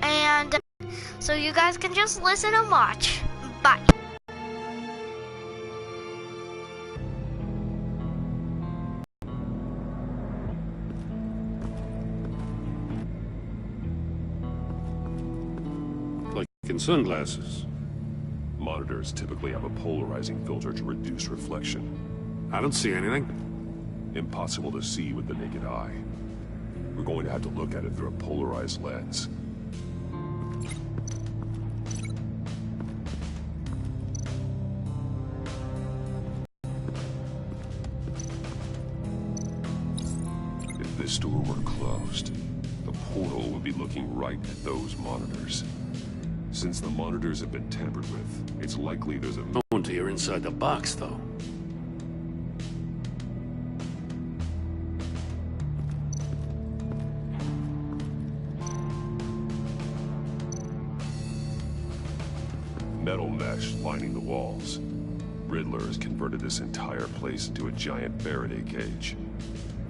and so you guys can just listen and watch. Bye. Like in sunglasses. Monitors typically have a polarizing filter to reduce reflection. I don't see anything. Impossible to see with the naked eye. We're going to have to look at it through a polarized lens. If this door were closed, the portal would be looking right at those monitors. Since the monitors have been tampered with, it's likely there's a... No deer inside the box, though. Metal mesh lining the walls. Riddler has converted this entire place into a giant Faraday cage.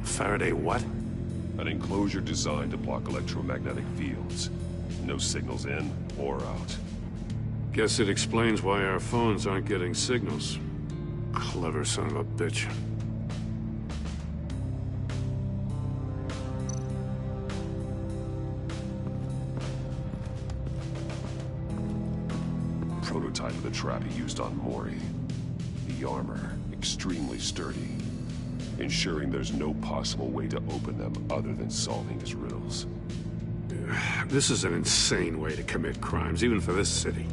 Faraday what? An enclosure designed to block electromagnetic fields. No signals in or out. Guess it explains why our phones aren't getting signals. Clever son of a bitch. Prototype of the trap he used on Mori. The armor, extremely sturdy, ensuring there's no possible way to open them other than solving his riddles. This is an insane way to commit crimes, even for this city.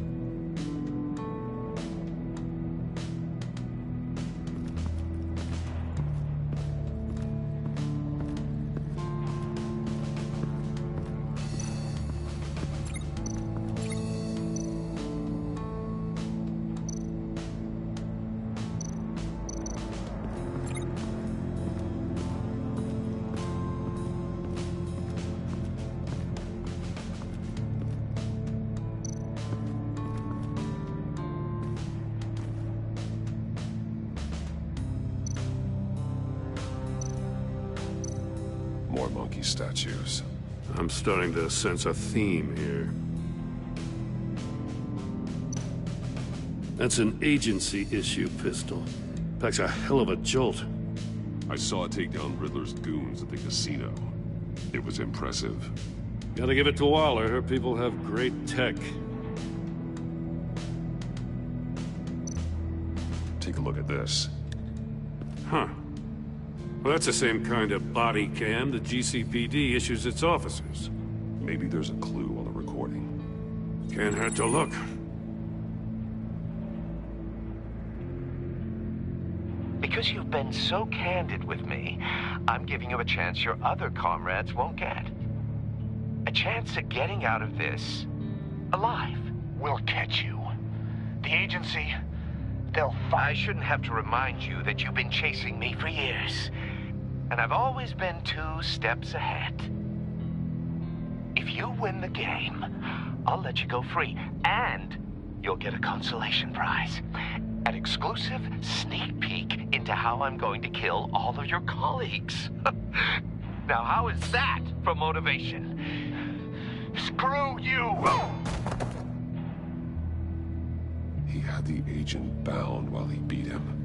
More monkey statues. I'm starting to sense a theme here. That's an agency-issue pistol. Packs a hell of a jolt. I saw it take down Riddler's goons at the casino. It was impressive. Gotta give it to Waller. Her people have great tech. Take a look at this. Huh. Well, that's the same kind of body cam the GCPD issues its officers. Maybe there's a clue on the recording. Can't hurt to look. Because you've been so candid with me, I'm giving you a chance your other comrades won't get. A chance at getting out of this alive. We'll catch you. The agency, they'll I shouldn't have to remind you that you've been chasing me for years. And I've always been 2 steps ahead. If you win the game, I'll let you go free, and you'll get a consolation prize. An exclusive sneak peek into how I'm going to kill all of your colleagues. Now, how is that for motivation? screw you! He had the agent bound while he beat him.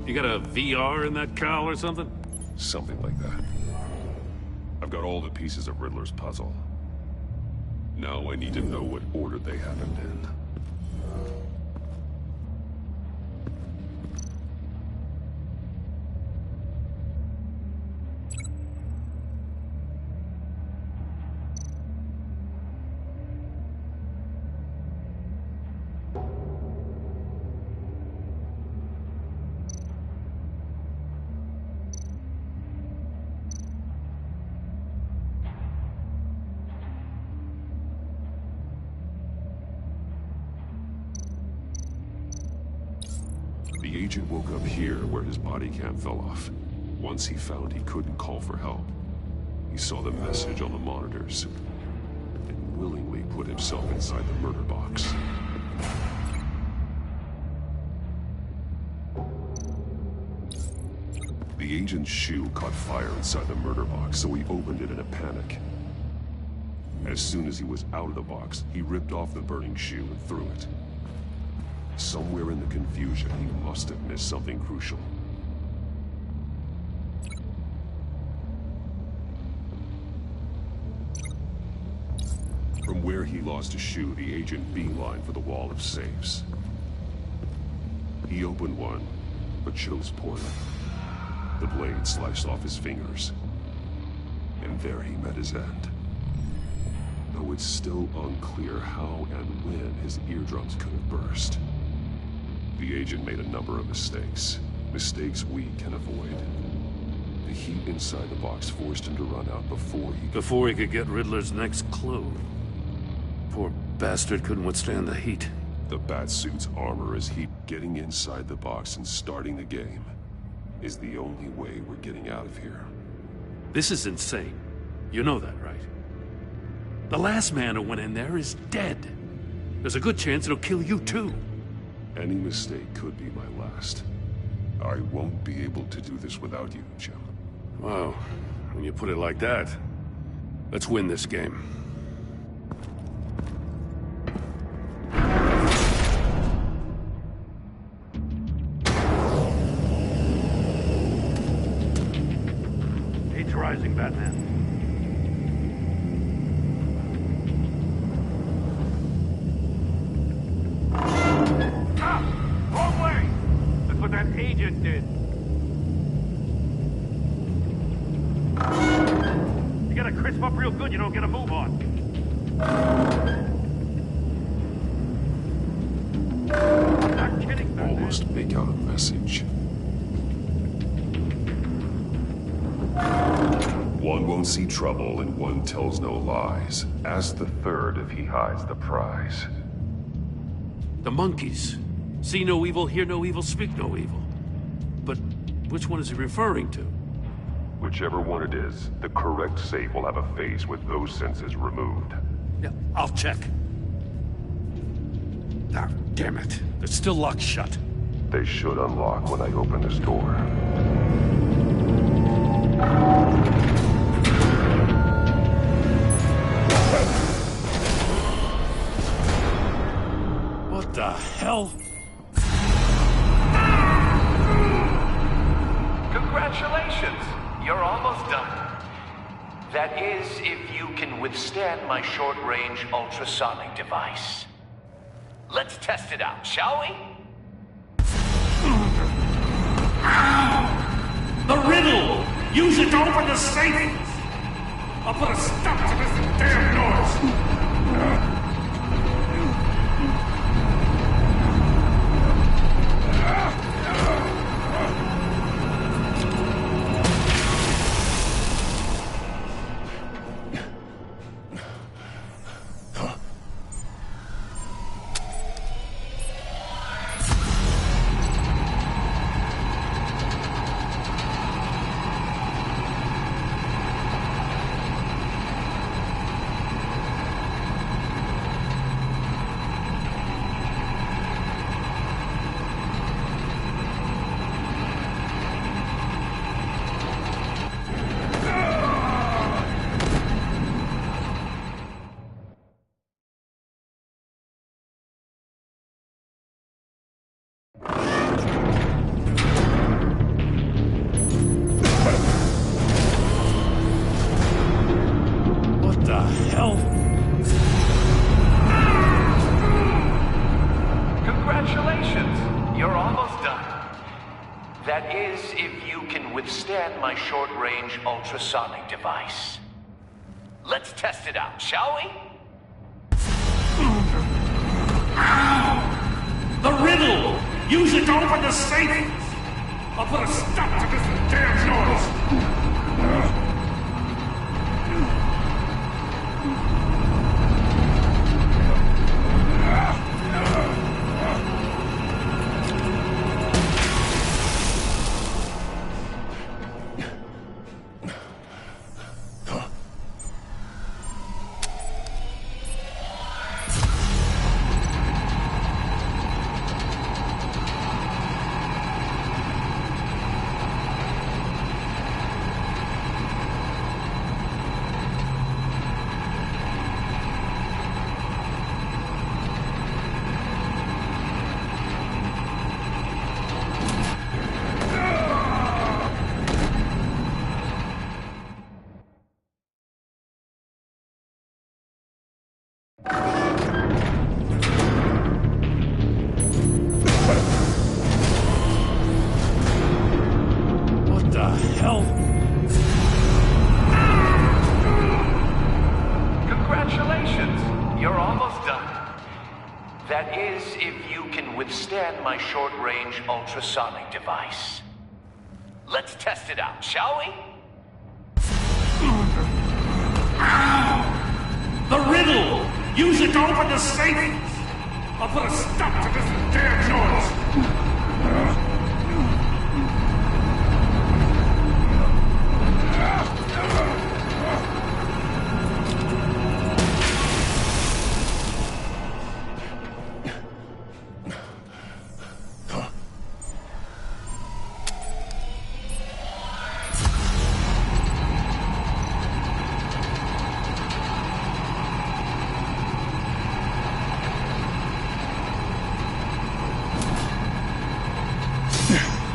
You got a VR in that cowl or something? Something like that. I've got all the pieces of Riddler's puzzle. Now I need to know what order they happened in. The agent woke up here where his body cam fell off. Once he found he couldn't call for help, he saw the message on the monitors and willingly put himself inside the murder box. The agent's shoe caught fire inside the murder box, so he opened it in a panic. As soon as he was out of the box, he ripped off the burning shoe and threw it. Somewhere in the confusion, he must have missed something crucial. From where he lost a shoe, the agent beelined for the wall of safes. He opened one, but chose poorly. The blade sliced off his fingers. And there he met his end. Though it's still unclear how and when his eardrums could have burst. The agent made a number of mistakes. Mistakes we can avoid. The heat inside the box forced him to run out before he could get Riddler's next clue. Poor bastard couldn't withstand the heat. The Batsuit's armor is heat. Getting inside the box and starting the game is the only way we're getting out of here. This is insane. You know that, right? The last man who went in there is dead. There's a good chance it'll kill you too. Any mistake could be my last. I won't be able to do this without you, Jim. Wow, when you put it like that, let's win this game. Heat's rising, Batman. Wrong way! That's what that agent did. You gotta crisp up real good, you don't get a move on. I'm not kidding, Batman. Almost make out a message. One won't see trouble and one tells no lies. Ask the third if he hides the prize. The monkeys. See no evil, hear no evil, speak no evil. But which one is he referring to? Whichever one it is, the correct safe will have a face with those senses removed. Yeah, I'll check. Ah, damn it. They're still locked shut. They should unlock when I open this door. What the hell? Congratulations! You're almost done. That is, if you can withstand my short-range ultrasonic device. Let's test it out, shall we? The riddle! Use it to open the safe! I'll put a stop to this damn noise! That is, if you can withstand my short-range ultrasonic device. Let's test it out, shall we? The riddle! Use it to open the safe! I'll put a stop to this damn noise! the hell? Congratulations! You're almost done. That is, if you can withstand my short-range ultrasonic device. Let's test it out, shall we? The riddle! Use it to open the safe! I'll put a stop to this damn noise!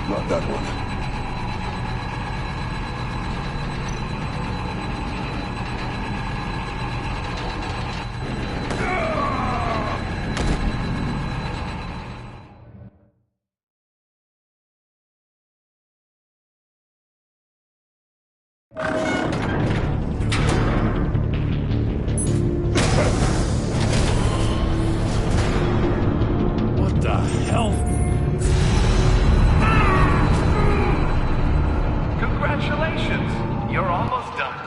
Not that one. What the hell? Congratulations! You're almost done.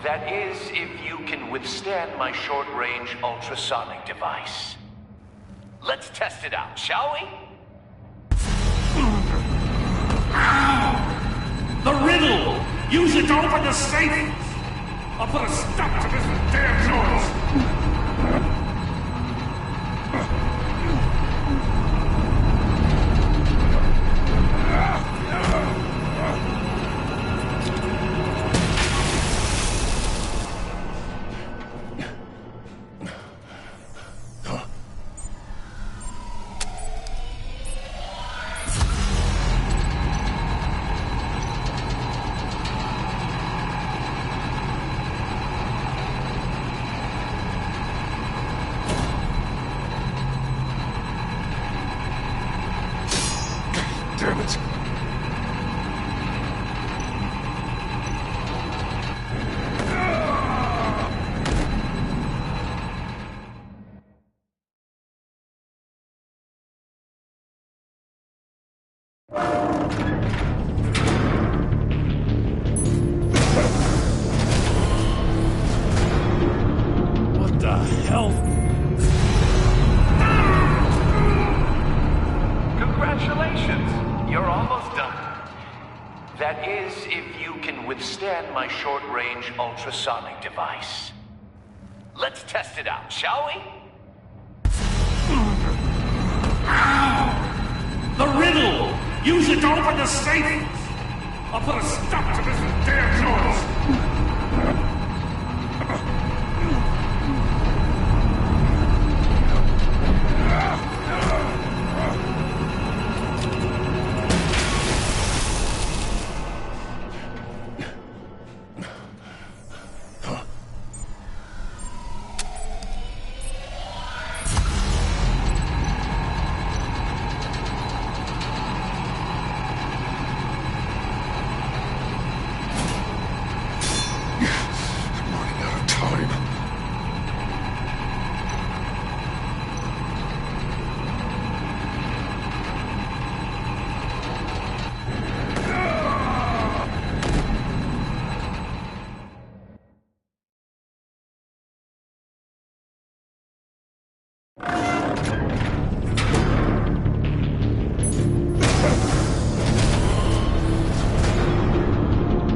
That is, if you can withstand my short-range ultrasonic device. Let's test it out, shall we? The riddle! Use it to open the safe! I'll put a stop to this damn noise! Damn it. What the hell? Congratulations! You're almost done. That is, if you can withstand my short-range ultrasonic device. Let's test it out, shall we? The riddle! Use it to open the safe! I'll put a stop to this damn noise!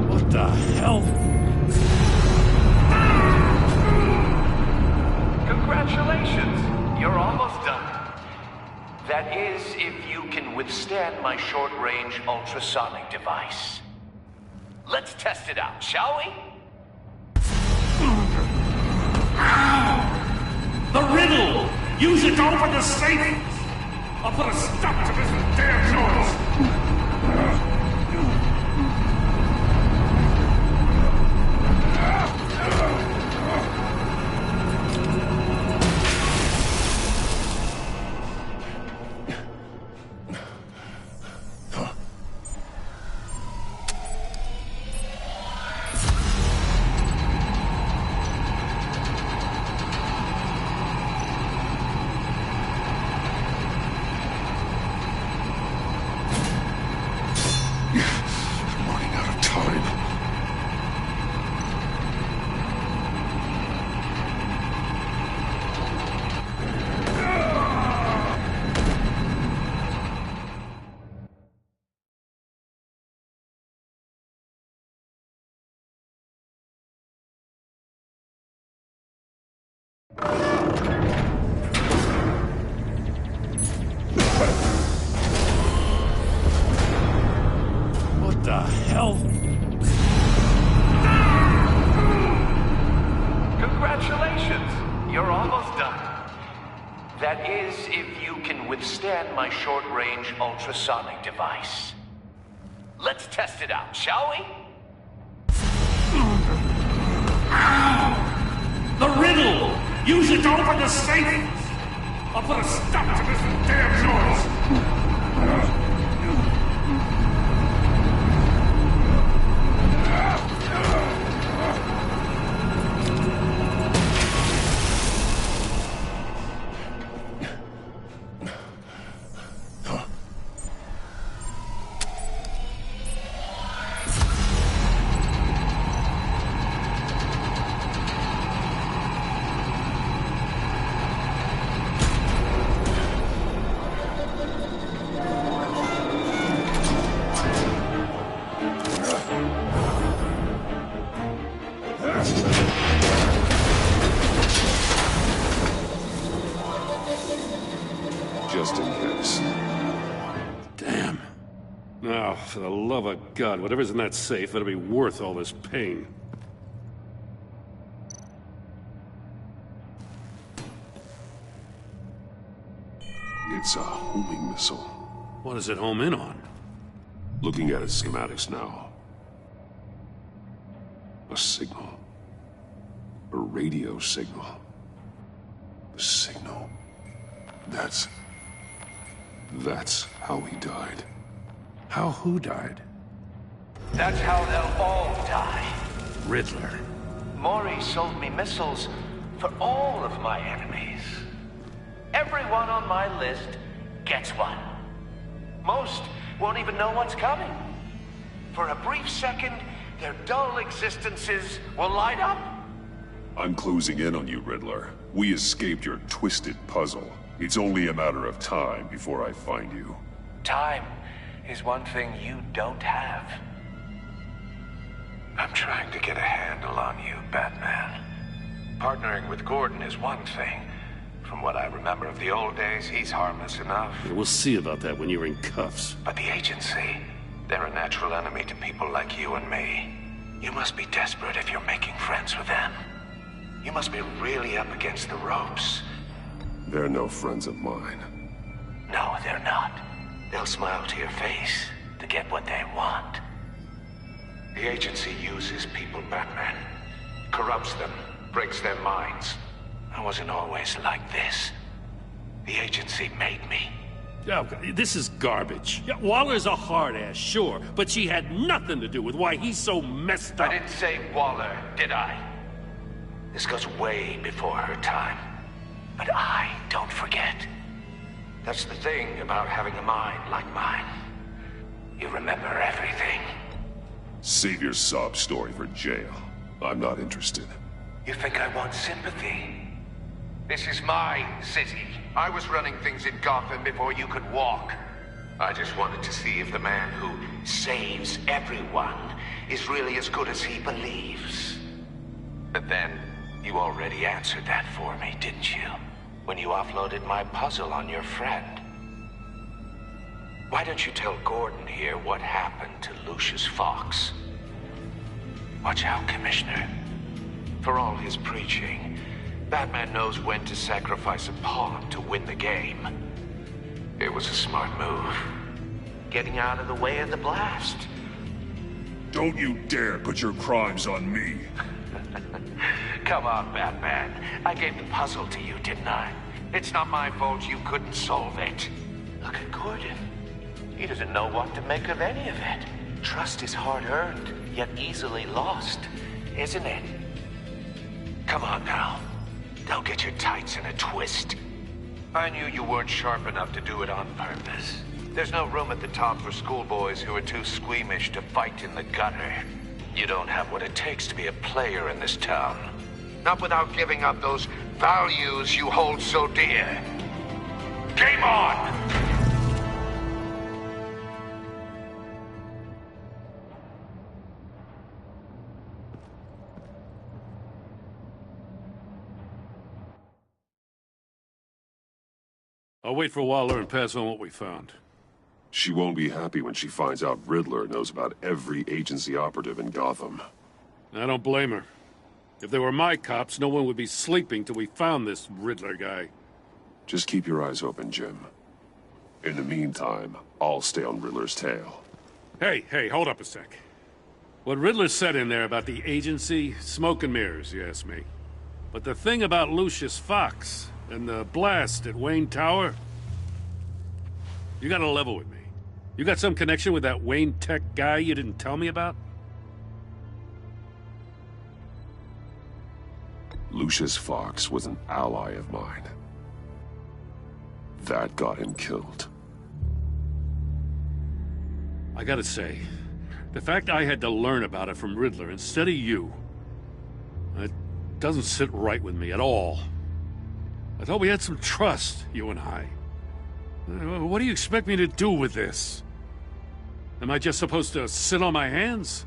What the hell? Congratulations! You're almost done. That is, if you can withstand my short-range ultrasonic device. Let's test it out, shall we? The riddle! Use it to open the safe! I'll put a stop to this damn noise! What the hell? Congratulations! You're almost done. That is, if you can withstand my short-range ultrasonic device. Let's test it out, shall we? The riddle! Use it to open the safe! I'll put a stop to this damn noise! Just in case. Damn. Now, for the love of God, whatever's in that safe, it'll be worth all this pain. It's a homing missile. What does it home in on? Looking at its schematics now. A signal. A radio signal. A signal. That's how he died. How who died? That's how they'll all die. Riddler. Maury sold me missiles for all of my enemies. Everyone on my list gets one. Most won't even know what's coming. For a brief second, their dull existences will light up. I'm closing in on you, Riddler. We escaped your twisted puzzle. It's only a matter of time before I find you. Time is one thing you don't have. I'm trying to get a handle on you, Batman. Partnering with Gordon is one thing. From what I remember of the old days, he's harmless enough. Yeah, we'll see about that when you're in cuffs. But the agency, they're a natural enemy to people like you and me. You must be desperate if you're making friends with them. You must be really up against the ropes. They're no friends of mine. No, they're not. They'll smile to your face to get what they want. The agency uses people, Batman. Corrupts them, breaks their minds. I wasn't always like this. The agency made me. Yeah, this is garbage. Yeah, Waller's a hard-ass, sure, but she had nothing to do with why he's so messed up. I didn't say Waller, did I? This goes way before her time. But I don't forget. That's the thing about having a mind like mine. You remember everything. Save your sob story for jail. I'm not interested. You think I want sympathy? This is my city. I was running things in Gotham before you could walk. I just wanted to see if the man who saves everyone is really as good as he believes. But then, you already answered that for me, didn't you? When you offloaded my puzzle on your friend. Why don't you tell Gordon here what happened to Lucius Fox? Watch out, Commissioner. For all his preaching, Batman knows when to sacrifice a pawn to win the game. It was a smart move. Getting out of the way of the blast. Don't you dare put your crimes on me. Come on, Batman. I gave the puzzle to you, didn't I? It's not my fault you couldn't solve it. Look at Gordon. He doesn't know what to make of any of it. Trust is hard-earned, yet easily lost, isn't it? Come on now. Don't get your tights in a twist. I knew you weren't sharp enough to do it on purpose. There's no room at the top for schoolboys who are too squeamish to fight in the gutter. You don't have what it takes to be a player in this town. Not without giving up those values you hold so dear. Game on! I'll wait for Waller and pass on what we found. She won't be happy when she finds out Riddler knows about every agency operative in Gotham. I don't blame her. If they were my cops, no one would be sleeping till we found this Riddler guy. Just keep your eyes open, Jim. In the meantime, I'll stay on Riddler's tail. Hey, hold up a sec. What Riddler said in there about the agency, smoke and mirrors, you ask me. But the thing about Lucius Fox and the blast at Wayne Tower, you gotta level with me. You got some connection with that Wayne Tech guy you didn't tell me about? Lucius Fox was an ally of mine. That got him killed. I gotta say, the fact I had to learn about it from Riddler instead of you, it doesn't sit right with me at all. I thought we had some trust, you and I. What do you expect me to do with this? Am I just supposed to sit on my hands?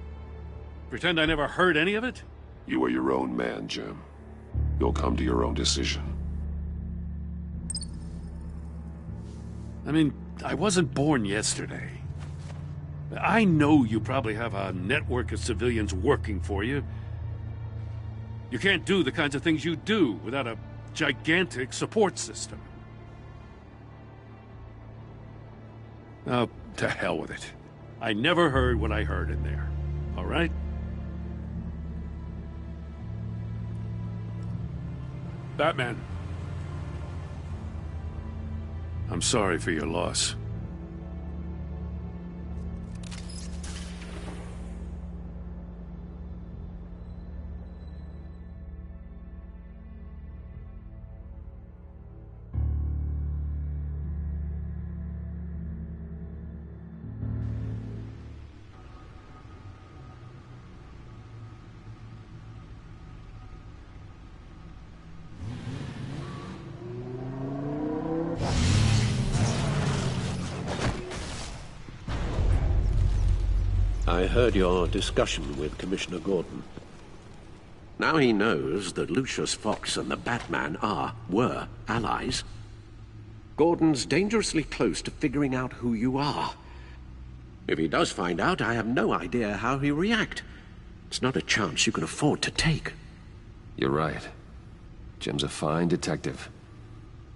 Pretend I never heard any of it? You are your own man, Jim. You'll come to your own decision. I mean, I wasn't born yesterday. I know you probably have a network of civilians working for you. You can't do the kinds of things you do without a gigantic support system. Oh, to hell with it. I never heard what I heard in there. All right? Batman. I'm sorry for your loss. I heard your discussion with Commissioner Gordon. Now he knows that Lucius Fox and the Batman were allies. Gordon's dangerously close to figuring out who you are. If he does find out, I have no idea how he'll react. It's not a chance you can afford to take. You're right. Jim's a fine detective.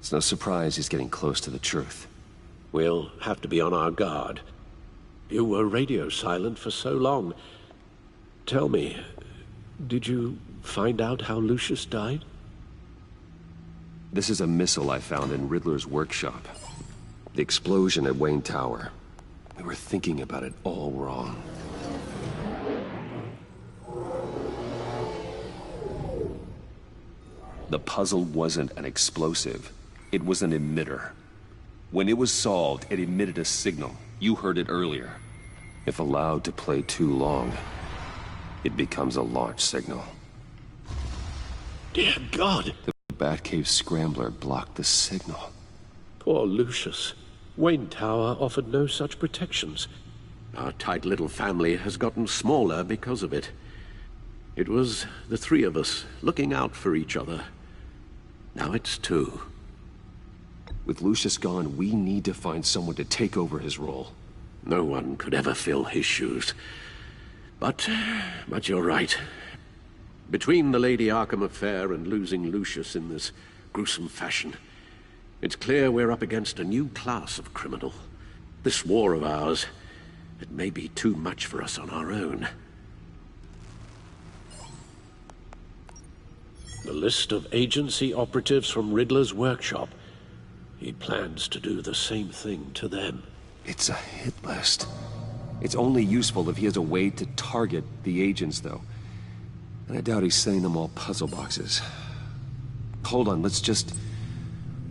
It's no surprise he's getting close to the truth. We'll have to be on our guard. You were radio silent for so long. Tell me, did you find out how Lucius died? This is a missile I found in Riddler's workshop. The explosion at Wayne Tower. We were thinking about it all wrong. The puzzle wasn't an explosive. It was an emitter. When it was solved, it emitted a signal. You heard it earlier. If allowed to play too long, it becomes a launch signal. Dear God! The Batcave Scrambler blocked the signal. Poor Lucius. Wayne Tower offered no such protections. Our tight little family has gotten smaller because of it. It was the three of us looking out for each other. Now it's two. With Lucius gone, we need to find someone to take over his role. No one could ever fill his shoes. But you're right. Between the Lady Arkham affair and losing Lucius in this gruesome fashion, it's clear we're up against a new class of criminal. This war of ours, it may be too much for us on our own. The list of agency operatives from Riddler's workshop. He plans to do the same thing to them. It's a hit list. It's only useful if he has a way to target the agents, though. And I doubt he's sending them all puzzle boxes. Hold on, let's just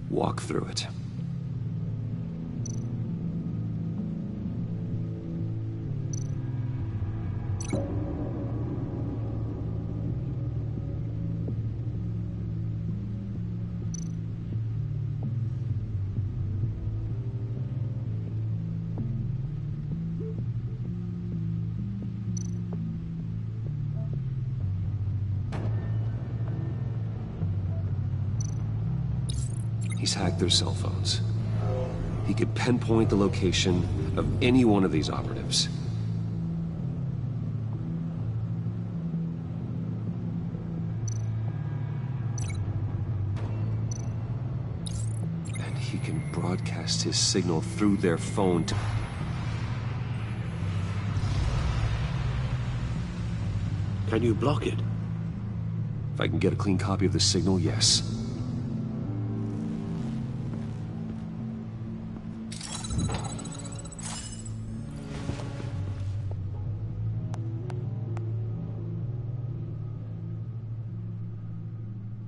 walk through it. He's hacked their cell phones. he could pinpoint the location of any one of these operatives. And he can broadcast his signal through their phone to... Can you block it? If I can get a clean copy of the signal, yes.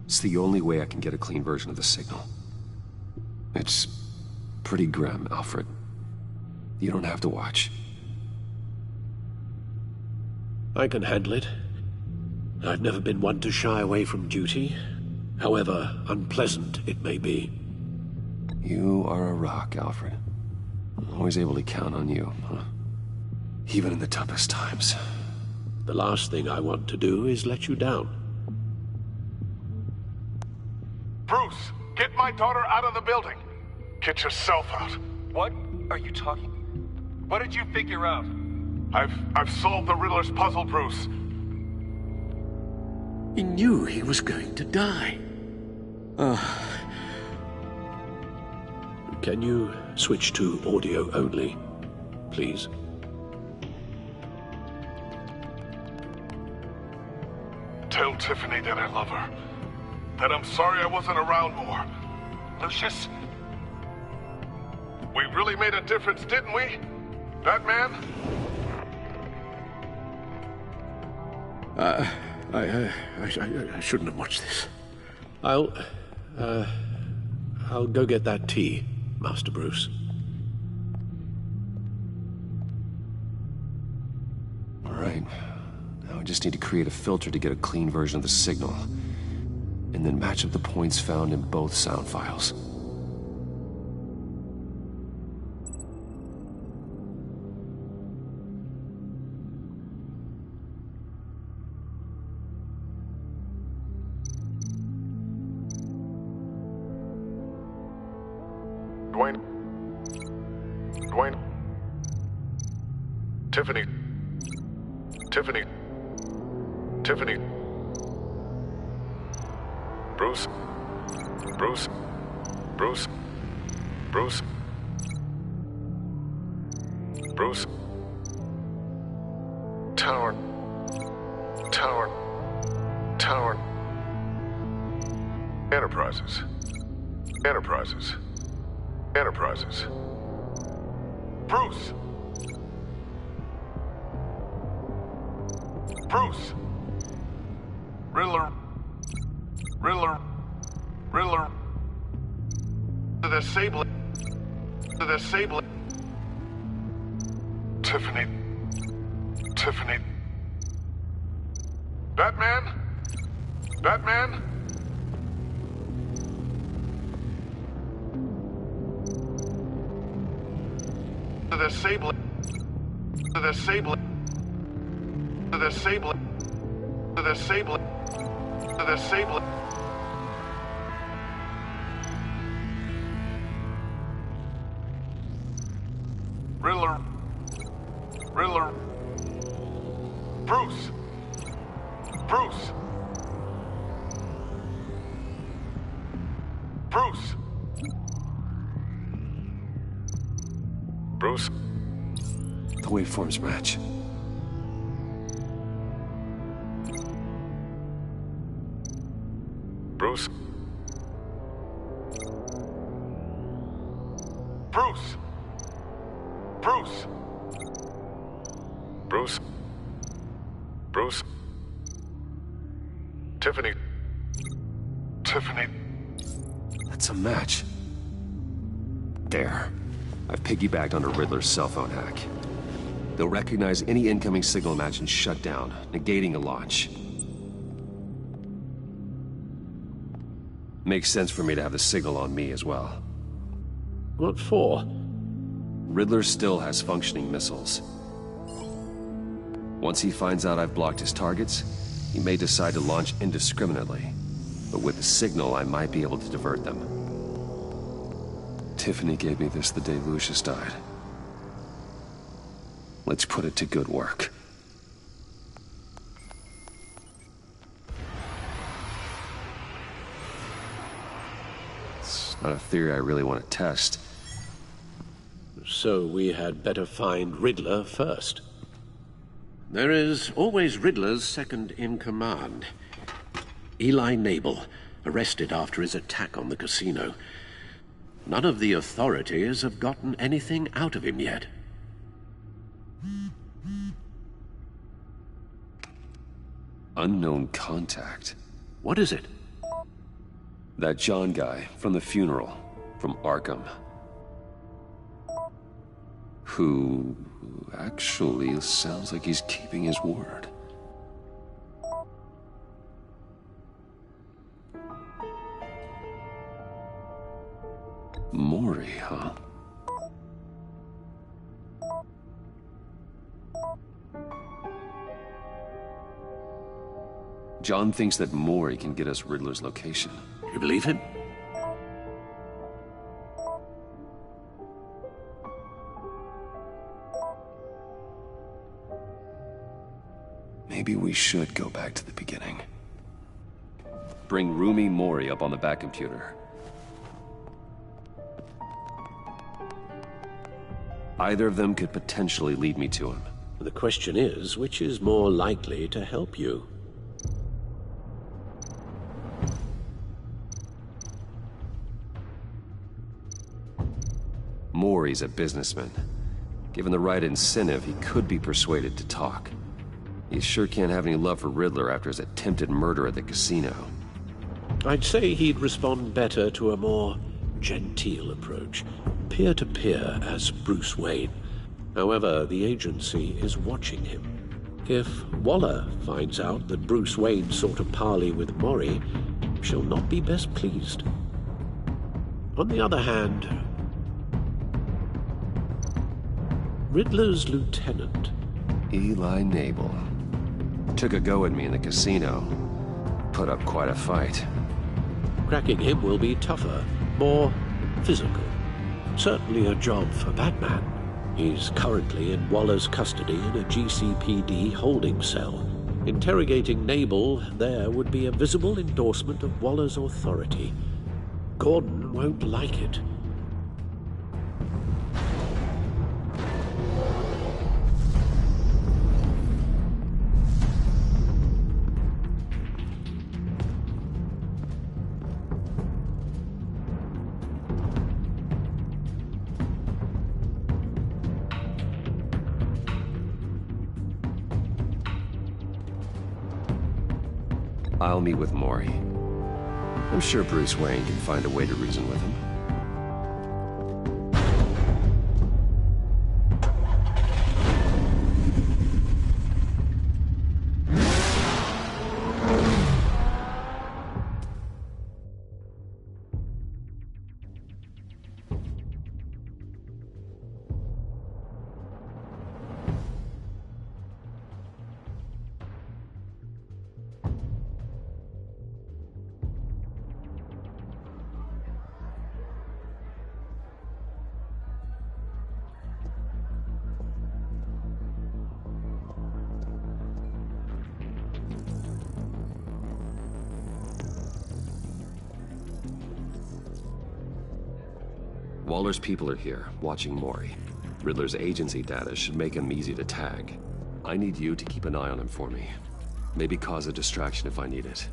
It's the only way I can get a clean version of the signal. It's pretty grim, Alfred. You don't have to watch. I can handle it. I've never been one to shy away from duty, however unpleasant it may be. You are a rock, Alfred. I'm always able to count on you, huh? Even in the toughest times. The last thing I want to do is let you down. Bruce, get my daughter out of the building. Get yourself out. What are you talking? What did you figure out? I've solved the Riddler's puzzle, Bruce. He knew he was going to die. Can you switch to audio only, please? Tell Tiffany that I love her. That I'm sorry I wasn't around more. Lucius? We really made a difference, didn't we? Batman? I shouldn't have watched this. I'll go get that tea, Master Bruce. All right. Now I just need to create a filter to get a clean version of the signal. And then match up the points found in both sound files. Dwayne. Tiffany. Bruce. Tower. Enterprises. Bruce. Riddler. The Sable. Tiffany. Batman? The Sable. Riddler. Bruce. The waveforms match. Bruce. Tiffany. That's a match. There. I've piggybacked onto Riddler's cell phone hack. They'll recognize any incoming signal match and shut down, negating a launch. Makes sense for me to have the signal on me as well. What for? Riddler still has functioning missiles. Once he finds out I've blocked his targets, he may decide to launch indiscriminately. But with the signal, I might be able to divert them. Tiffany gave me this the day Lucius died. Let's put it to good work. It's not a theory I really want to test. So we had better find Riddler first. There is always Riddler's second in command. Eli Nabel, arrested after his attack on the casino. None of the authorities have gotten anything out of him yet. Unknown contact. What is it? That John guy from the funeral, from Arkham. Who actually sounds like he's keeping his word. Mori, huh? John thinks that Mori can get us Riddler's location. You believe him? Maybe we should go back to the beginning. Bring Rumi Mori up on the back computer. Either of them could potentially lead me to him. The question is, which is more likely to help you? Mori's a businessman. Given the right incentive, he could be persuaded to talk. He sure can't have any love for Riddler after his attempted murder at the casino. I'd say he'd respond better to a more genteel approach, peer-to-peer as Bruce Wayne. However, the agency is watching him. If Waller finds out that Bruce Wayne sought a parley with Mori, she'll not be best pleased. On the other hand, Riddler's lieutenant, Eli Nabel, took a go at me in the casino. Put up quite a fight. cracking him will be tougher, more physical. Certainly a job for Batman. He's currently in Waller's custody in a GCPD holding cell. Interrogating Nabel there would be a visible endorsement of Waller's authority. Gordon won't like it. I'll meet with Mori. I'm sure Bruce Wayne can find a way to reason with him. Waller's people are here, watching Mori. Riddler's agency data should make him easy to tag. I need you to keep an eye on him for me. Maybe cause a distraction if I need it.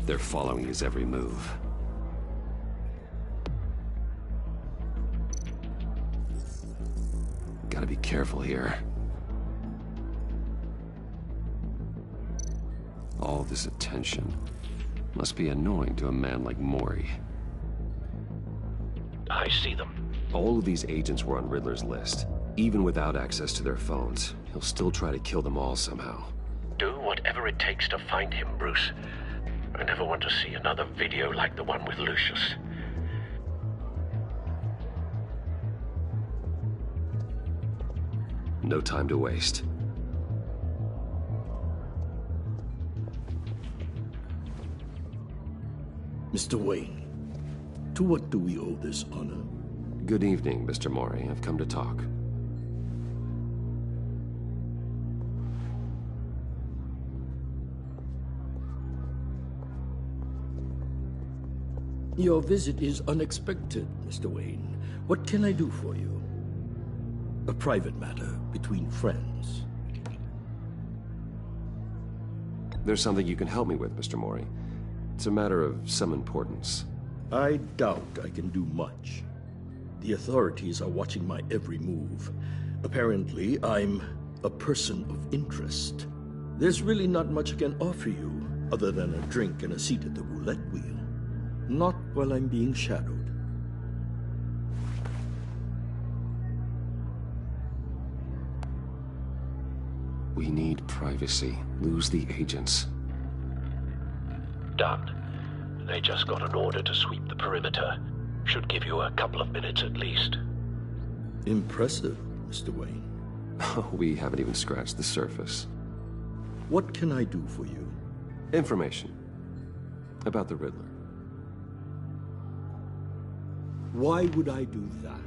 They're following his every move. Gotta be careful here. All this attention must be annoying to a man like Mori. I see them. All of these agents were on Riddler's list. Even without access to their phones, he'll still try to kill them all somehow. Do whatever it takes to find him, Bruce. I never want to see another video like the one with Lucius. No time to waste. Mr. Wayne, to what do we owe this honor? Good evening, Mr. Mori. I've come to talk. Your visit is unexpected, Mr. Wayne. What can I do for you? A private matter between friends. There's something you can help me with, Mr. Mori. It's a matter of some importance. I doubt I can do much. The authorities are watching my every move. Apparently, I'm a person of interest. There's really not much I can offer you, other than a drink and a seat at the roulette wheel. Not while I'm being shadowed. We need privacy. Lose the agents. Done. They just got an order to sweep the perimeter. Should give you a couple of minutes at least. Impressive, Mr. Wayne. We haven't even scratched the surface. What can I do for you? Information. About the Riddler. Why would I do that?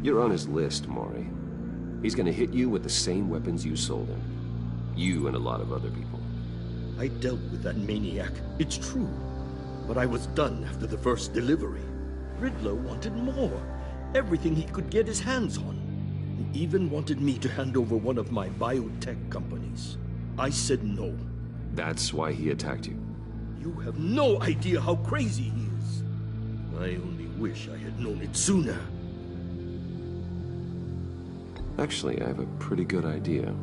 You're on his list, Mori. He's gonna hit you with the same weapons you sold him. You and a lot of other people. I dealt with that maniac, it's true. But I was done after the first delivery. Riddler wanted more. Everything he could get his hands on. He even wanted me to hand over one of my biotech companies. I said no. That's why he attacked you. You have no idea how crazy he is. I only wish I had known it sooner. Actually, I have a pretty good idea.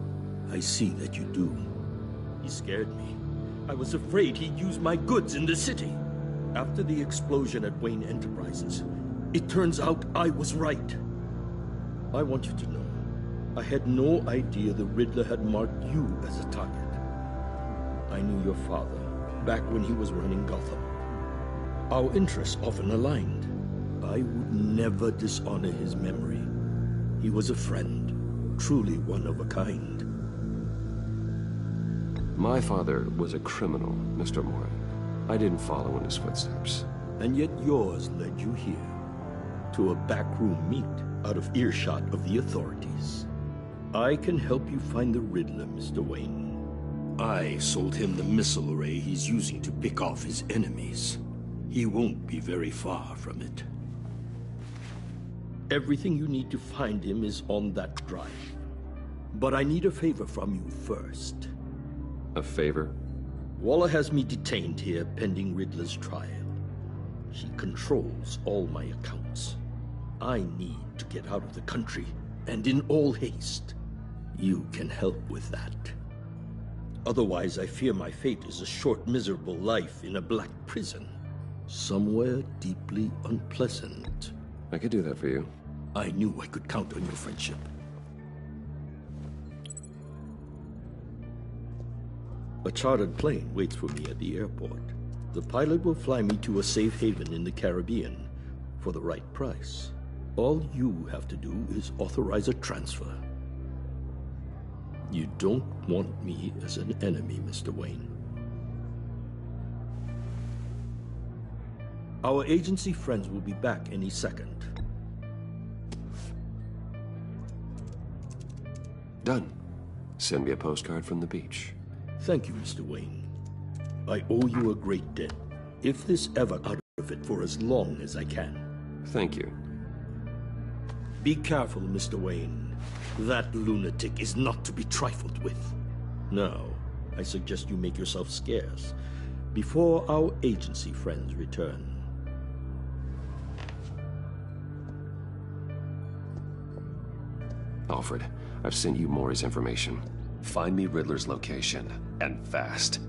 I see that you do. He scared me. I was afraid he'd use my goods in the city. After the explosion at Wayne Enterprises, it turns out I was right. I want you to know, I had no idea the Riddler had marked you as a target. I knew your father back when he was running Gotham. Our interests often aligned. I would never dishonor his memory. He was a friend, truly one of a kind. My father was a criminal, Mr. Mori. I didn't follow in his footsteps. And yet yours led you here, to a backroom meet out of earshot of the authorities. I can help you find the Riddler, Mr. Wayne. I sold him the missile array he's using to pick off his enemies. He won't be very far from it. Everything you need to find him is on that drive. But I need a favor from you first. A favor? Waller has me detained here pending Riddler's trial. She controls all my accounts. I need to get out of the country, and in all haste. You can help with that. Otherwise, I fear my fate is a short, miserable life in a black prison. Somewhere deeply unpleasant. I could do that for you. I knew I could count on your friendship. A chartered plane waits for me at the airport. The pilot will fly me to a safe haven in the Caribbean for the right price. All you have to do is authorize a transfer. You don't want me as an enemy, Mr. Wayne. Our agency friends will be back any second. Done. Send me a postcard from the beach. Thank you, Mr. Wayne. I owe you a great debt. If this ever out of it for as long as I can. Thank you. Be careful, Mr. Wayne. That lunatic is not to be trifled with. Now, I suggest you make yourself scarce before our agency friends return. Alfred, I've sent you Mori's information. Find me Riddler's location, and fast.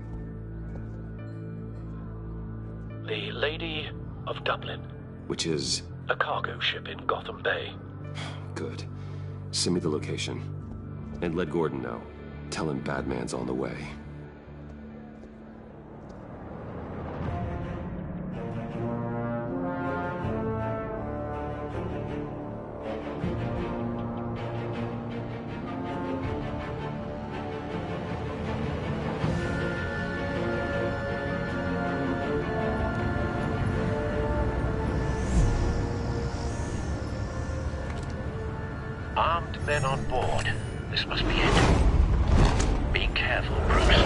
The Lady of Dublin. Which is? A cargo ship in Gotham Bay. Good. Send me the location. And let Gordon know. Tell him Batman's on the way. men on board. This must be it. Be careful, Bruce.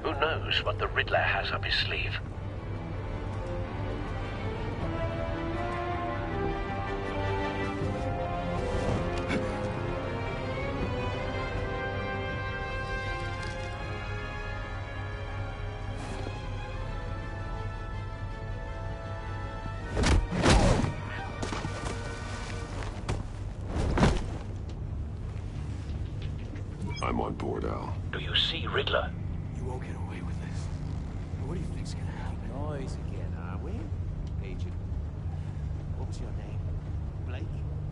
Who knows what the Riddler has up his sleeve? I'm on board, Al. Do you see Riddler? You won't get away with this. What do you think's gonna happen? Noise again, are we? Agent. What was your name? Blake?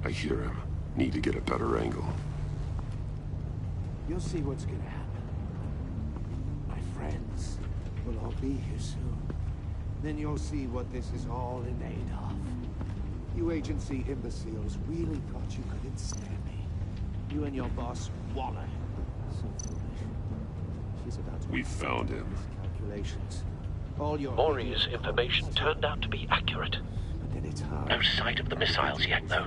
I hear him. Need to get a better angle. You'll see what's gonna happen. My friends will all be here soon. Then you'll see what this is all in aid of. You agency imbeciles really thought you could ensnare me. You and your boss, Waller. So foolish. She's about to... We found him. Calculations. All your... Maury's information turned out to be accurate. But then it's hard. No sight of the missiles yet, though.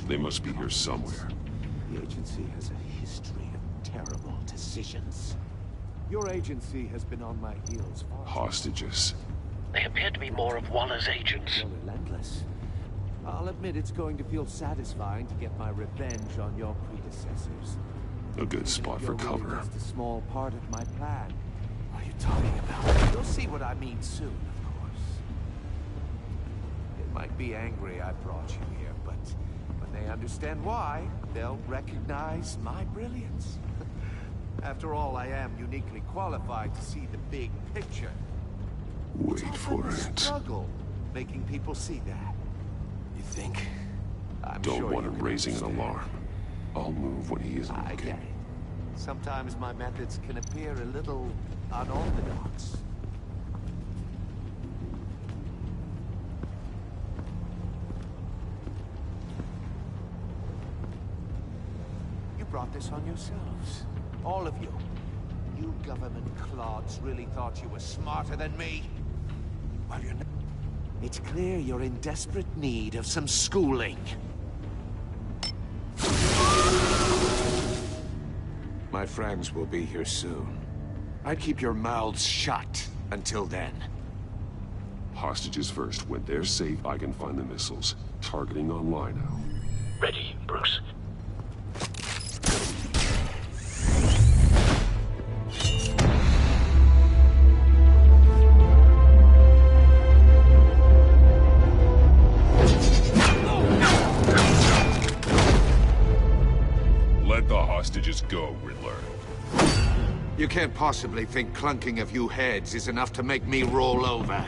They must be here somewhere. The agency has a history of terrible decisions. Your agency has been on my heels far. Hostages. They appear to be more of Waller's agents. You're relentless. I'll admit it's going to feel satisfying to get my revenge on your predecessors. A good spot for cover. Just a small part of my plan. What are you talking about? You'll see what I mean soon, of course. They might be angry I brought you here, but when they understand why, they'll recognize my brilliance. After all, I am uniquely qualified to see the big picture. Wait for a it. struggle making people see that. You think? I'm Don't sure want you him can raising an understand. alarm. I'll move when he isn't I looking. get it. Sometimes my methods can appear a little unorthodox. You brought this on yourselves. All of you. You government clods really thought you were smarter than me? Well, you're not. It's clear you're in desperate need of some schooling. My friends will be here soon. I'd keep your mouths shut until then. Hostages first. When they're safe, I can find the missiles. Targeting online now. Ready, Bruce. Let the hostages go, Riddler. You can't possibly think clunking a few heads is enough to make me roll over.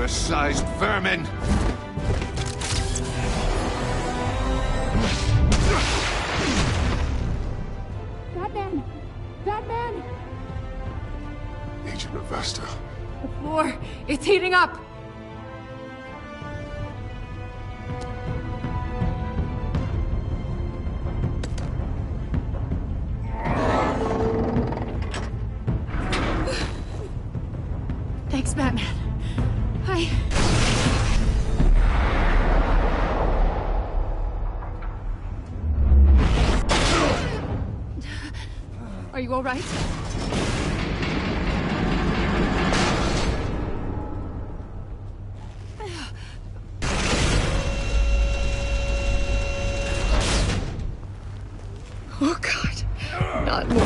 Oversized vermin! Batman! Batman! Agent Avesta. The floor, it's heating up! Thanks, Batman. Are you all right? Oh, God. Not more.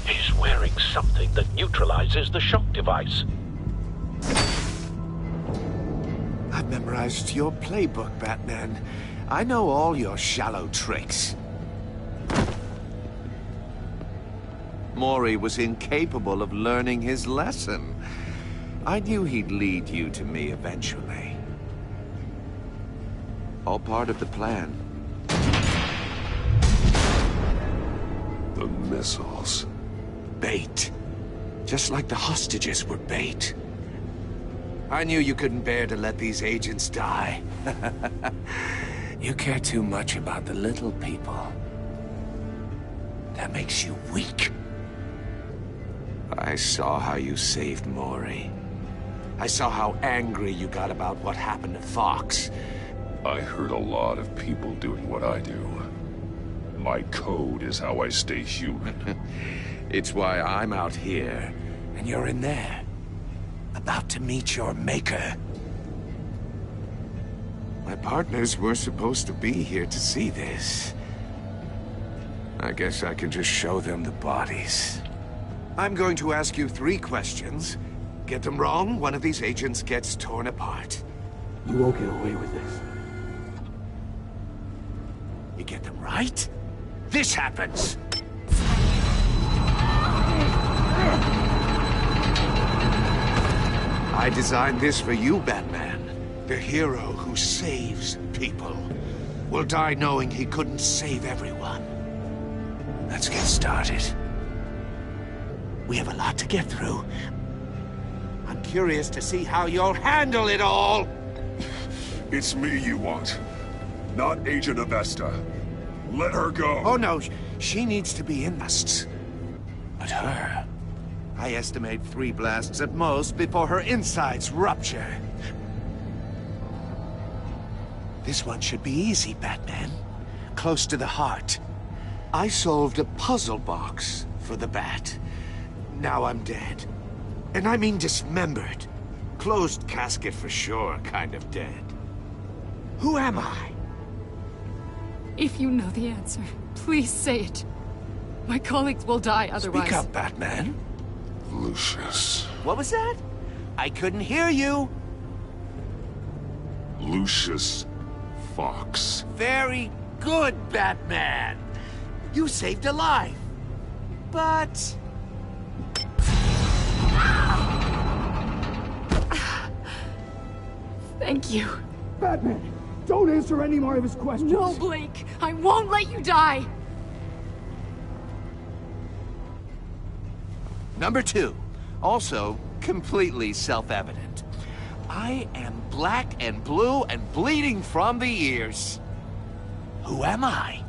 He's wearing something that neutralizes the shock device. I've memorized your playbook, Batman. I know all your shallow tricks. Maury was incapable of learning his lesson. I knew he'd lead you to me eventually. All part of the plan. The missiles. Bait. Just like the hostages were bait. I knew you couldn't bear to let these agents die. You care too much about the little people. That makes you weak. I saw how you saved Mori. I saw how angry you got about what happened to Fox. I hurt a lot of people doing what I do. My code is how I stay human. It's why I'm out here, and you're in there. About to meet your maker. My partners were supposed to be here to see this. I guess I can just show them the bodies. I'm going to ask you 3 questions. Get them wrong, one of these agents gets torn apart. You won't get away with this. You get them right, this happens! I designed this for you, Batman. The hero who saves people will die knowing he couldn't save everyone. Let's get started. We have a lot to get through. I'm curious to see how you'll handle it all! It's me you want, not Agent Avesta. Let her go! Oh no, she needs to be in musts. But her... I estimate 3 blasts at most before her insides rupture. This one should be easy, Batman. Close to the heart. I solved a puzzle box for the Bat. Now I'm dead. And I mean dismembered. Closed casket for sure, kind of dead. Who am I? If you know the answer, please say it. My colleagues will die otherwise. Speak up, Batman. Lucius. What was that? I couldn't hear you. Lucius Fox. Very good, Batman. You saved a life. But... Thank you. Batman, don't answer any more of his questions. No, Blake. I won't let you die. Number 2, also completely self-evident. I am black and blue and bleeding from the ears. Who am I?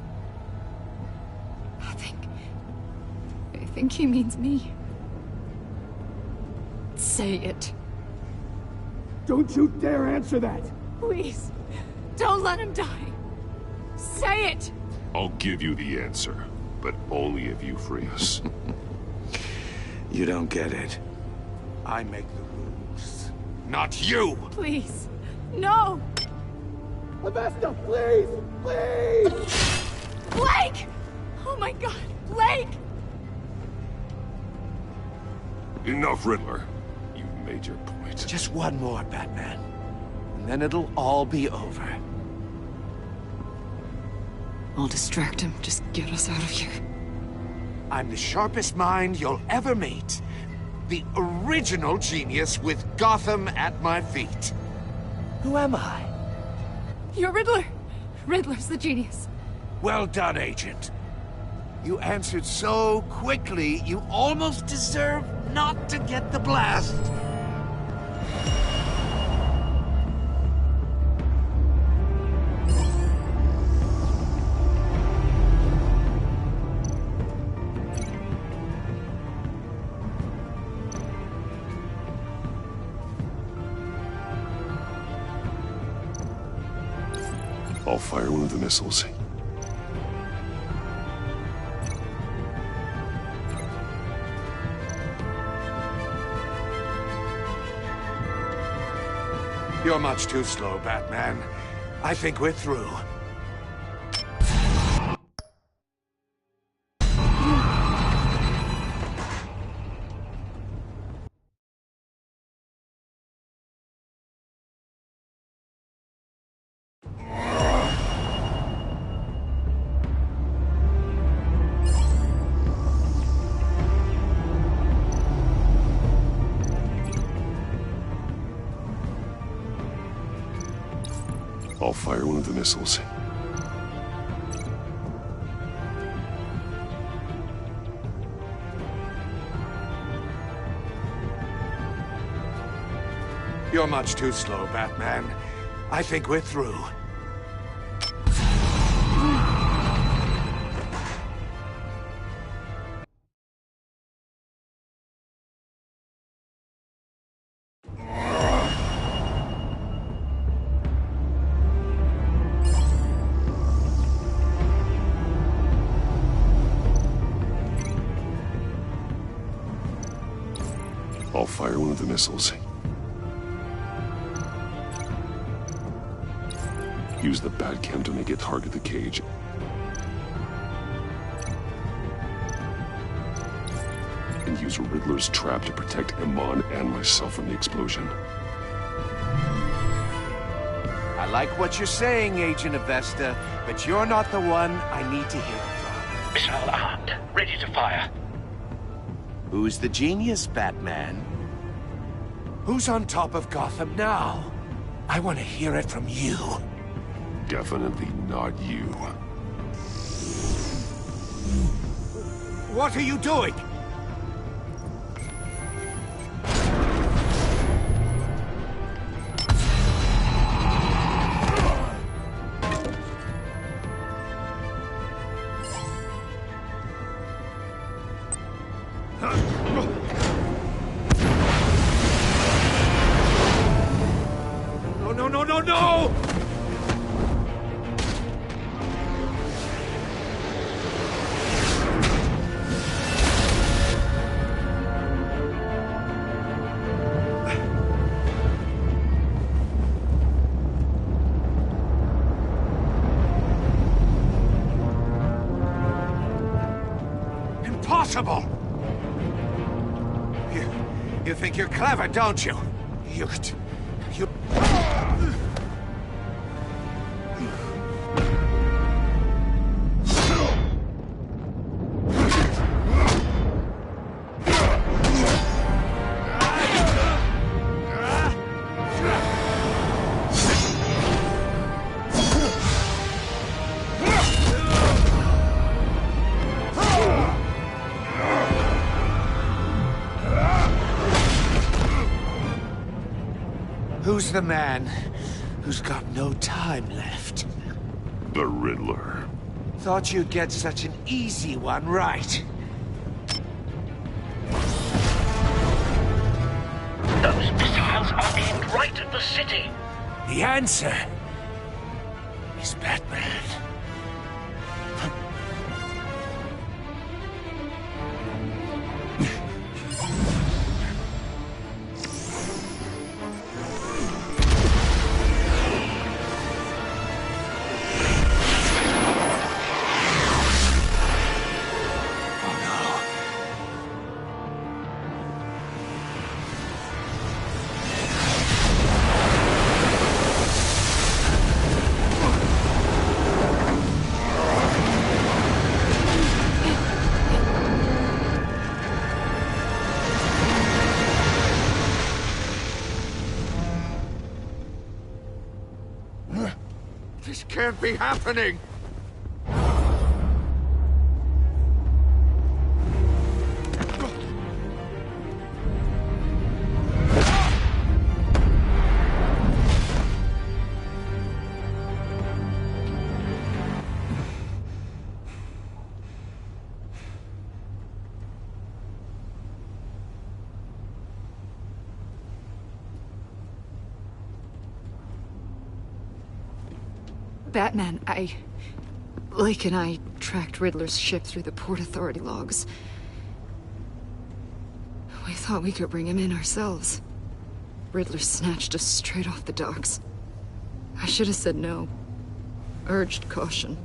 I think he means me. Say it. Don't you dare answer that! Please, don't let him die. Say it! I'll give you the answer, but only if you free us. You don't get it. I make the rules, not you! Please, no! Avesta, please! Please! Blake! Oh my god, Blake! Enough, Riddler. You've made your point. Just one more, Batman. And then it'll all be over. I'll distract him. Just get us out of here. I'm the sharpest mind you'll ever meet. The original genius with Gotham at my feet. Who am I? You're Riddler. Riddler's the genius. Well done, Agent. You answered so quickly, you almost deserve not to get the blast. I'll fire one of the missiles. You're much too slow, Batman. I think we're through. I'll fire one of the missiles. You're much too slow, Batman. I think we're through. fire one of the missiles. Use the Batcam to make it target the cage. And use Riddler's trap to protect Iman and myself from the explosion. I like what you're saying, Agent Avesta, but you're not the one I need to hear it from. Missile armed, ready to fire. Who's the genius, Batman? Who's on top of Gotham now? I want to hear it from you. Definitely not you. What are you doing? No! Impossible! You think you're clever, don't you? You... Who's the man who's got no time left? The Riddler. Thought you'd get such an easy one right. Those missiles are aimed right at the city. The answer is Batman. This can't be happening! Batman, Blake and I tracked Riddler's ship through the Port Authority logs. We thought we could bring him in ourselves. Riddler snatched us straight off the docks. I should have said no. Urged caution.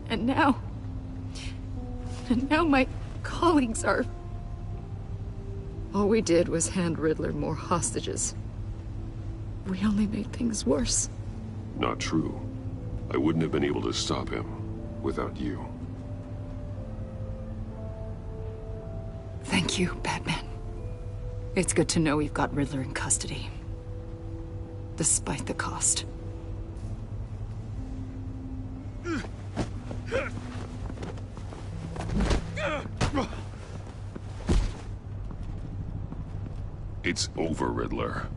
And now my colleagues are... All we did was hand Riddler more hostages. We only made things worse. Not true. I wouldn't have been able to stop him without you. Thank you, Batman. It's good to know we've got Riddler in custody. Despite the cost. It's over, Riddler.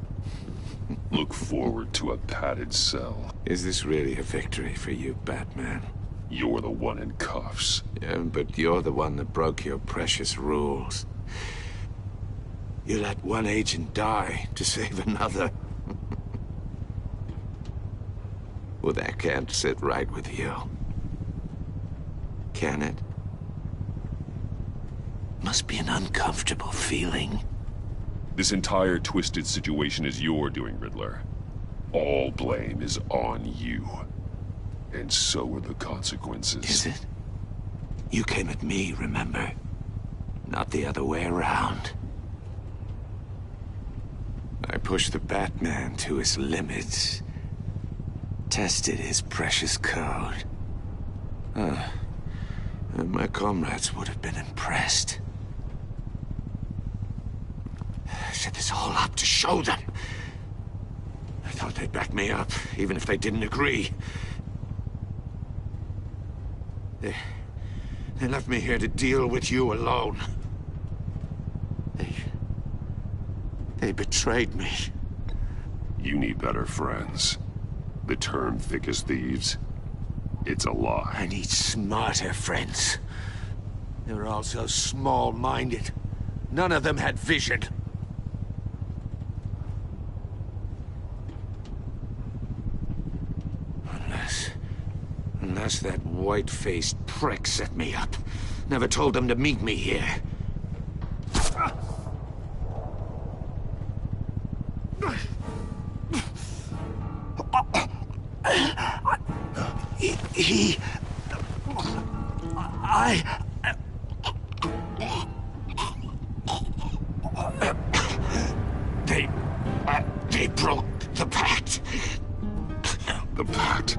Look forward to a padded cell. Is this really a victory for you, Batman? You're the one in cuffs. Yeah, but you're the one that broke your precious rules. You let one agent die to save another. Well, that can't sit right with you. Can it? Must be an uncomfortable feeling. This entire twisted situation is your doing, Riddler. All blame is on you. And so are the consequences. Is it? You came at me, remember? Not the other way around. I pushed the Batman to his limits. Tested his precious code. And my comrades would have been impressed. I set this all up to show them. I thought they'd back me up, even if they didn't agree. They left me here to deal with you alone. They betrayed me. You need better friends. The term thick as thieves, it's a lie. I need smarter friends. They were all so small-minded. None of them had vision. Unless that white-faced prick set me up. Never told them to meet me here. They broke the pact. The pact?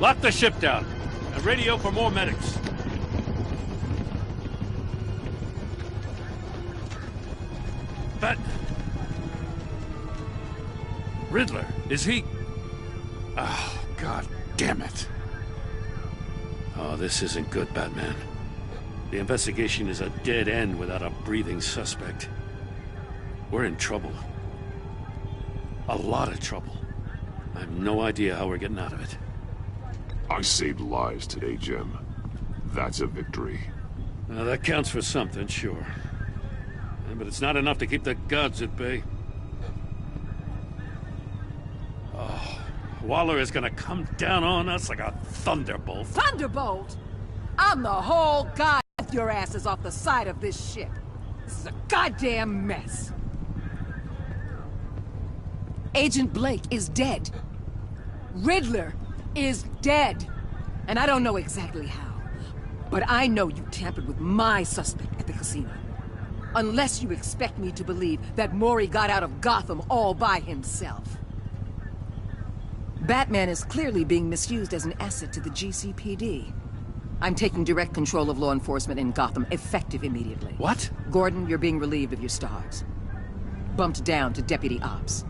Lock the ship down, and radio for more medics. Riddler, is he... Oh, God damn it. Oh, this isn't good, Batman. The investigation is a dead end without a breathing suspect. We're in trouble. A lot of trouble. I have no idea how we're getting out of it. I saved lives today, Jim. That's a victory. Now, that counts for something, sure. But it's not enough to keep the gods at bay. Oh, Waller is gonna come down on us like a thunderbolt. Thunderbolt? I'm the whole god. Get your asses off the side of this ship. This is a goddamn mess. Agent Blake is dead. Riddler is dead. And I don't know exactly how. But I know you tampered with my suspect at the casino. Unless you expect me to believe that Mori got out of Gotham all by himself. Batman is clearly being misused as an asset to the GCPD. I'm taking direct control of law enforcement in Gotham, effective immediately. What? Gordon, you're being relieved of your stars. Bumped down to Deputy Ops.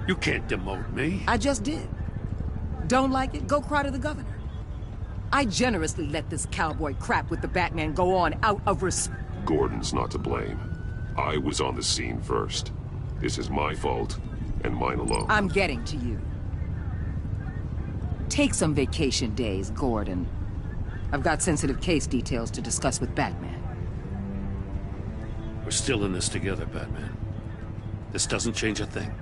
You can't demote me. I just did. Don't like it? Go cry to the governor. I generously let this cowboy crap with the Batman go on out of respect. Gordon's not to blame. I was on the scene first. This is my fault, and mine alone. I'm getting to you. Take some vacation days, Gordon. I've got sensitive case details to discuss with Batman. We're still in this together, Batman. This doesn't change a thing.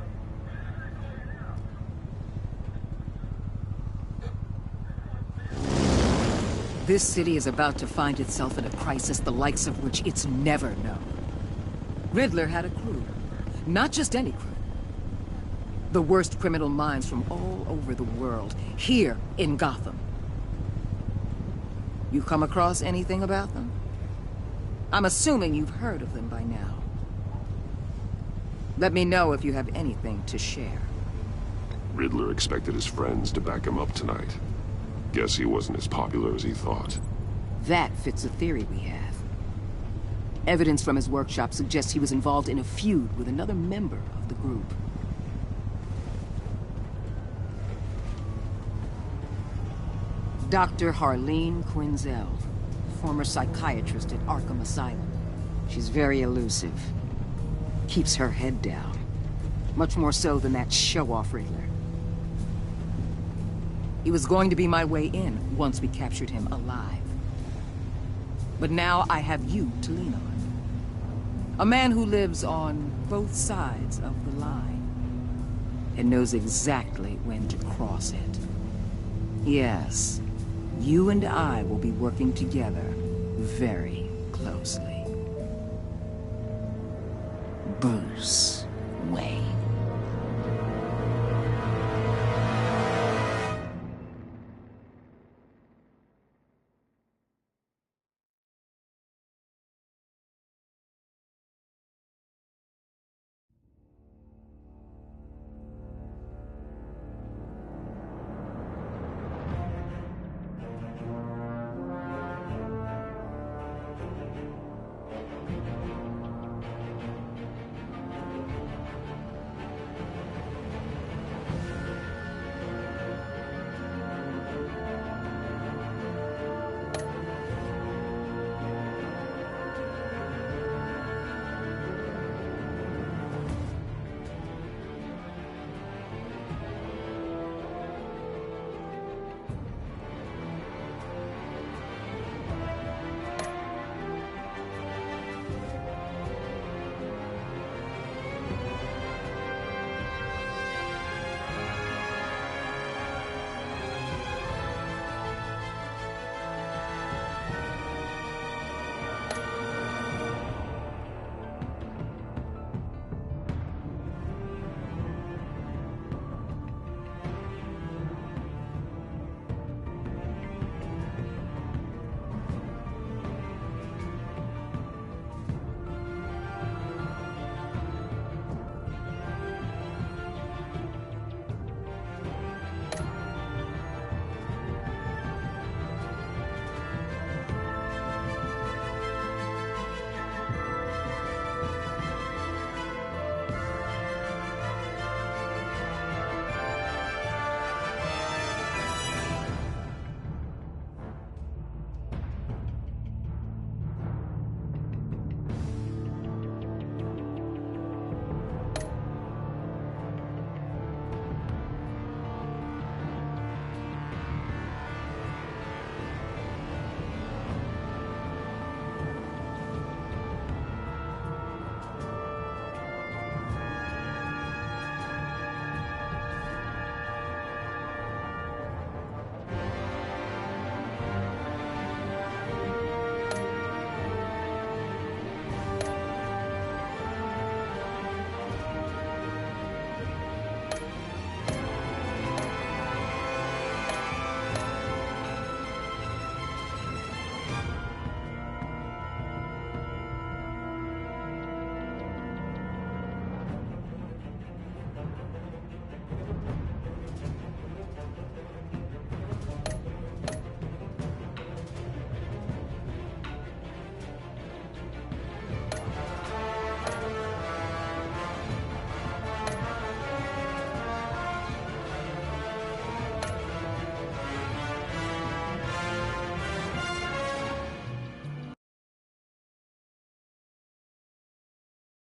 This city is about to find itself in a crisis the likes of which it's never known. Riddler had a crew. Not just any crew. The worst criminal minds from all over the world, here in Gotham. You come across anything about them? I'm assuming you've heard of them by now. Let me know if you have anything to share. Riddler expected his friends to back him up tonight. Guess he wasn't as popular as he thought. That fits a theory we have. Evidence from his workshop suggests he was involved in a feud with another member of the group. Dr. Harleen Quinzel, former psychiatrist at Arkham Asylum. She's very elusive. Keeps her head down. Much more so than that show-off Riddler. He was going to be my way in once we captured him alive. But now I have you to lean on. A man who lives on both sides of the line. And knows exactly when to cross it. Yes, you and I will be working together very closely. Bruce.